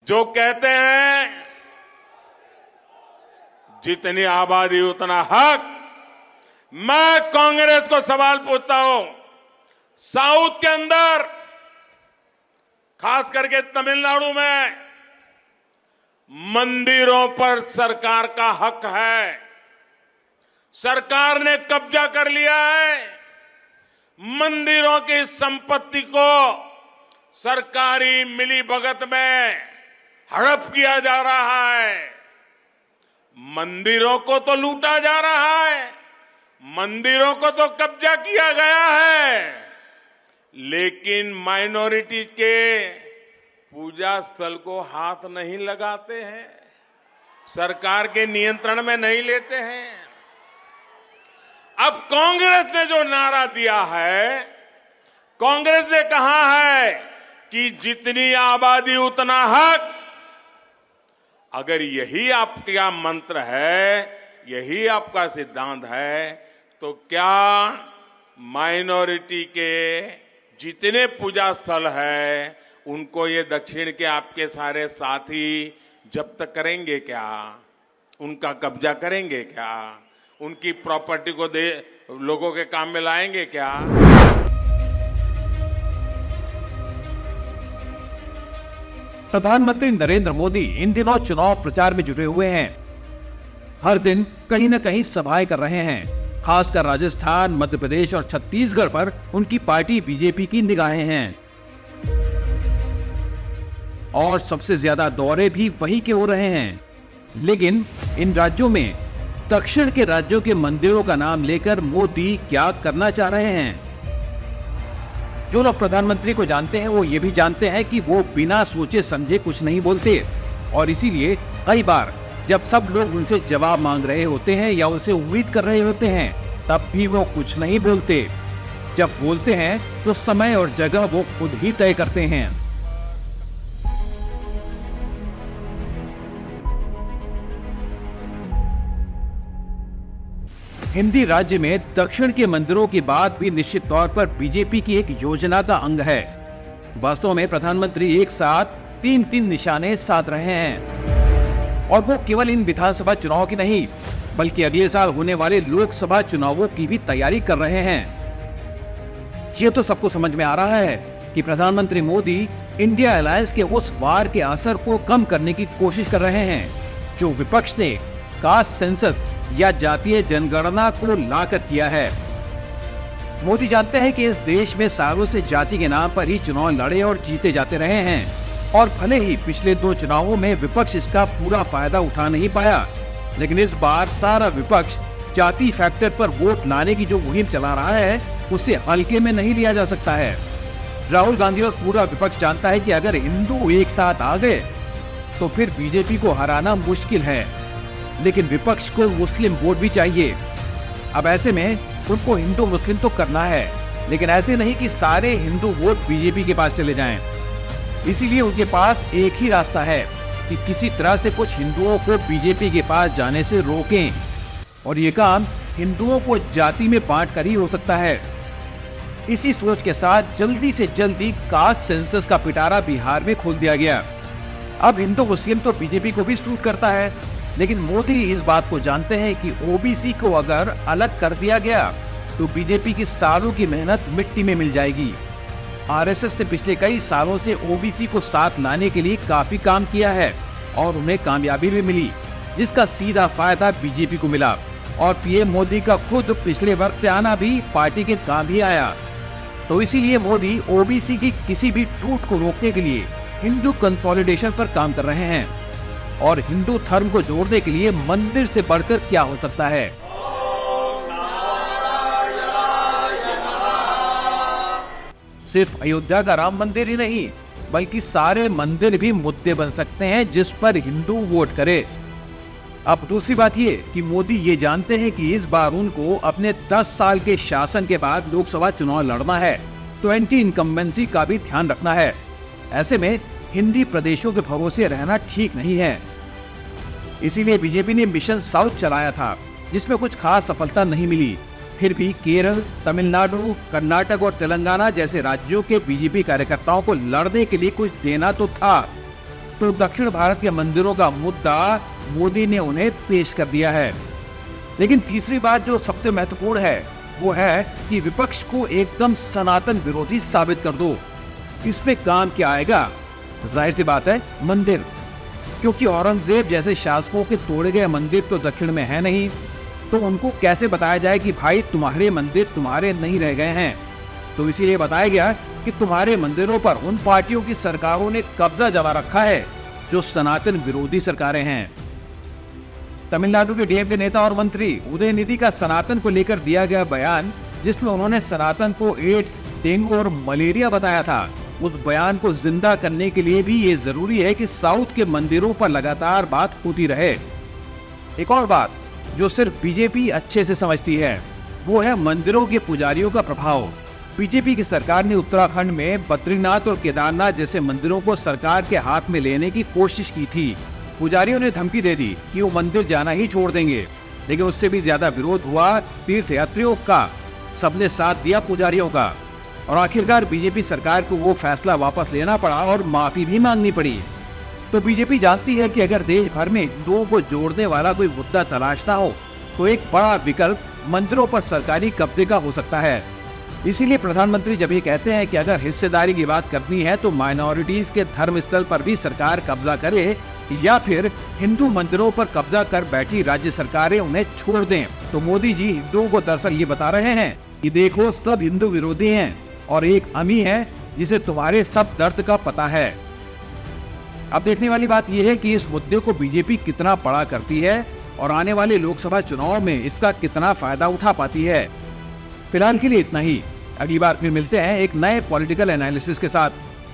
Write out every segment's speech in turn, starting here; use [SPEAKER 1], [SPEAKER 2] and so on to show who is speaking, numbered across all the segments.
[SPEAKER 1] जो कहते हैं जितनी आबादी उतना हक, मैं कांग्रेस को सवाल पूछता हूं, साउथ के अंदर खास करके तमिलनाडु में मंदिरों पर सरकार का हक है। सरकार ने कब्जा कर लिया है। मंदिरों की संपत्ति को सरकारी मिलीभगत में हड़प किया जा रहा है। मंदिरों को तो लूटा जा रहा है, मंदिरों को तो कब्जा किया गया है, लेकिन माइनॉरिटी के पूजा स्थल को हाथ नहीं लगाते हैं, सरकार के नियंत्रण में नहीं लेते हैं। अब कांग्रेस ने जो नारा दिया है, कांग्रेस ने कहा है कि जितनी आबादी उतना हक। अगर यही आपका मंत्र है, यही आपका सिद्धांत है, तो क्या माइनॉरिटी के जितने पूजा स्थल है उनको ये दक्षिण के आपके सारे साथी जब्त करेंगे क्या? उनका कब्जा करेंगे क्या? उनकी प्रॉपर्टी को लोगों के काम में लाएंगे क्या?
[SPEAKER 2] प्रधानमंत्री नरेंद्र मोदी इन दिनों चुनाव प्रचार में जुटे हुए हैं। हर दिन कहीं न कहीं सभाएं कर रहे हैं। खासकर राजस्थान, मध्य प्रदेश और छत्तीसगढ़ पर उनकी पार्टी बीजेपी की निगाहें हैं और सबसे ज्यादा दौरे भी वहीं के हो रहे हैं। लेकिन इन राज्यों में दक्षिण के राज्यों के मंदिरों का नाम लेकर मोदी क्या करना चाह रहे हैं? जो लोग प्रधानमंत्री को जानते हैं वो ये भी जानते हैं कि वो बिना सोचे समझे कुछ नहीं बोलते, और इसीलिए कई बार जब सब लोग उनसे जवाब मांग रहे होते हैं या उनसे उम्मीद कर रहे होते हैं, तब भी वो कुछ नहीं बोलते। जब बोलते हैं तो समय और जगह वो खुद ही तय करते हैं। हिंदी राज्य में दक्षिण के मंदिरों की बात भी निश्चित तौर पर बीजेपी की एक योजना का अंग है। वास्तव में प्रधानमंत्री एक साथ तीन निशाने साध रहे हैं, और वो केवल इन विधानसभा चुनाव की नहीं बल्कि अगले साल होने वाले लोकसभा चुनावों की भी तैयारी कर रहे हैं। ये तो सबको समझ में आ रहा है कि प्रधानमंत्री मोदी इंडिया अलायंस के उस वार के असर को कम करने की कोशिश कर रहे हैं जो विपक्ष ने कास्ट सेंसस या जातीय जनगणना को लाकर किया है। मोदी जानते हैं कि इस देश में सालों से जाति के नाम पर ही चुनाव लड़े और जीते जाते रहे हैं, और भले ही पिछले 2 चुनावों में विपक्ष इसका पूरा फायदा उठा नहीं पाया, लेकिन इस बार सारा विपक्ष जाति फैक्टर पर वोट लाने की जो मुहिम चला रहा है उसे हल्के में नहीं लिया जा सकता है। राहुल गांधी और पूरा विपक्ष जानता है कि अगर हिंदू एक साथ आ गए तो फिर बीजेपी को हराना मुश्किल है, लेकिन विपक्ष को मुस्लिम वोट भी चाहिए। अब ऐसे में उनको हिंदू मुस्लिम तो करना है, लेकिन ऐसे नहीं कि सारे हिंदू वोट बीजेपी के पास चले जाएं। इसीलिए उनके पास एक ही रास्ता है कि किसी तरह से कुछ हिंदुओं को बीजेपी के पास जाने से रोकें, और ये काम हिंदुओं को जाति में बांट कर ही हो सकता है। इसी सोच के साथ जल्दी से जल्दी कास्ट सेंसस का पिटारा बिहार में खोल दिया गया। अब हिंदू मुस्लिम तो बीजेपी को भी सूट करता है, लेकिन मोदी इस बात को जानते हैं कि ओबीसी को अगर अलग कर दिया गया तो बीजेपी की सालों की मेहनत मिट्टी में मिल जाएगी। आरएसएस ने पिछले कई सालों से ओबीसी को साथ लाने के लिए काफी काम किया है और उन्हें कामयाबी भी मिली, जिसका सीधा फायदा बीजेपी को मिला, और पीएम मोदी का खुद पिछले वर्ग से आना भी पार्टी के काम ही आया। तो इसीलिए मोदी ओबीसी की किसी भी टूट को रोकने के लिए हिंदू कंसोलिडेशन पर काम कर रहे हैं, और हिंदू धर्म को जोड़ने के लिए मंदिर से बढ़कर क्या हो सकता है। सिर्फ अयोध्या का राम मंदिर ही नहीं बल्कि सारे मंदिर भी मुद्दे बन सकते हैं जिस पर हिंदू वोट करे। अब दूसरी बात ये कि मोदी ये जानते हैं कि इस बार उनको अपने 10 साल के शासन के बाद लोकसभा चुनाव लड़ना है, तो एंटी इनकम्बेंसी का भी ध्यान रखना है। ऐसे में हिंदी प्रदेशों के भरोसे रहना ठीक नहीं है। इसीलिए बीजेपी ने मिशन साउथ चलाया था, जिसमें कुछ खास सफलता नहीं मिली। फिर भी केरल, तमिलनाडु, कर्नाटक और तेलंगाना जैसे राज्यों के बीजेपी कार्यकर्ताओं को लड़ने के लिए कुछ देना तो था। तो दक्षिण भारत के मंदिरों का मुद्दा मोदी ने उन्हें पेश कर दिया है। लेकिन तीसरी बात जो सबसे महत्वपूर्ण है वो है कि विपक्ष को एकदम सनातन विरोधी साबित कर दो। इसमें काम क्या आएगा? जाहिर सी बात है, मंदिर। क्योंकि औरंगजेब जैसे शासकों के तोड़े गए मंदिर तो दक्षिण में है नहीं, तो उनको कैसे बताया जाए कि भाई तुम्हारे मंदिर तुम्हारे नहीं रह गए हैं। तो इसीलिए बताया गया कि तुम्हारे मंदिरों पर उन पार्टियों की सरकारों ने कब्जा जमा रखा है जो सनातन विरोधी सरकारें हैं। तमिलनाडु के डीएमके नेता और मंत्री उदयनिधि का सनातन को लेकर दिया गया बयान, जिसमें उन्होंने सनातन को एड्स, डेंगू और मलेरिया बताया था, उस बयान को जिंदा करने के लिए भी ये जरूरी है कि साउथ के मंदिरों पर लगातार बात होती रहे। एक और बात जो सिर्फ बीजेपी अच्छे से समझती है वो है मंदिरों के पुजारियों का प्रभाव। बीजेपी की सरकार ने उत्तराखंड में बद्रीनाथ और केदारनाथ जैसे मंदिरों को सरकार के हाथ में लेने की कोशिश की थी। पुजारियों ने धमकी दे दी कि वो मंदिर जाना ही छोड़ देंगे, लेकिन उससे भी ज्यादा विरोध हुआ तीर्थयात्रियों का। सबने साथ दिया पुजारियों का और आखिरकार बीजेपी सरकार को वो फैसला वापस लेना पड़ा और माफी भी मांगनी पड़ी। तो बीजेपी जानती है कि अगर देश भर में हिंदुओं को जोड़ने वाला कोई मुद्दा तलाशना हो तो एक बड़ा विकल्प मंदिरों पर सरकारी कब्जे का हो सकता है। इसीलिए प्रधानमंत्री जब ये कहते हैं कि अगर हिस्सेदारी की बात करनी है तो माइनॉरिटीज के धर्म स्थल पर भी सरकार कब्जा करे या फिर हिंदू मंदिरों पर कब्जा कर बैठी राज्य सरकारें उन्हें छोड़ दें, तो मोदी जी हिंदुओं को दरअसल ये बता रहे हैं कि देखो सब हिंदू विरोधी हैं और एक अमी है जिसे तुम्हारे सब दर्द का पता है। अब देखने वाली बात यह है कि इस मुद्दे को बीजेपी कितना बड़ा करती है और आने वाले लोकसभा चुनाव में इसका कितना फायदा उठा पाती है। फिलहाल के लिए इतना ही। अगली बार फिर मिलते हैं एक नए पॉलिटिकल एनालिसिस के साथ,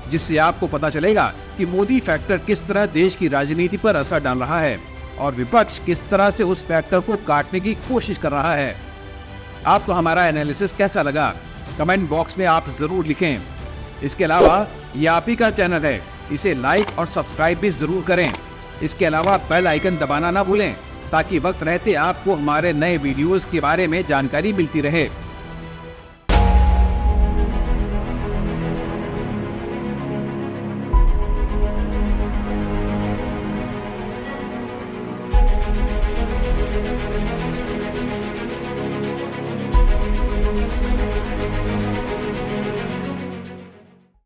[SPEAKER 2] जिससे आपको पता चलेगा कि मोदी फैक्टर किस तरह देश की राजनीति पर असर डाल रहा है और विपक्ष किस तरह से उस फैक्टर को काटने की कोशिश कर रहा है। आपको हमारा एनालिसिस कैसा लगा कमेंट बॉक्स में आप जरूर लिखें। इसके अलावा ये आप ही का चैनल है, इसे लाइक और सब्सक्राइब भी जरूर करें। इसके अलावा बेल आइकन दबाना ना भूलें ताकि वक्त रहते आपको हमारे नए वीडियोस के बारे में जानकारी मिलती रहे।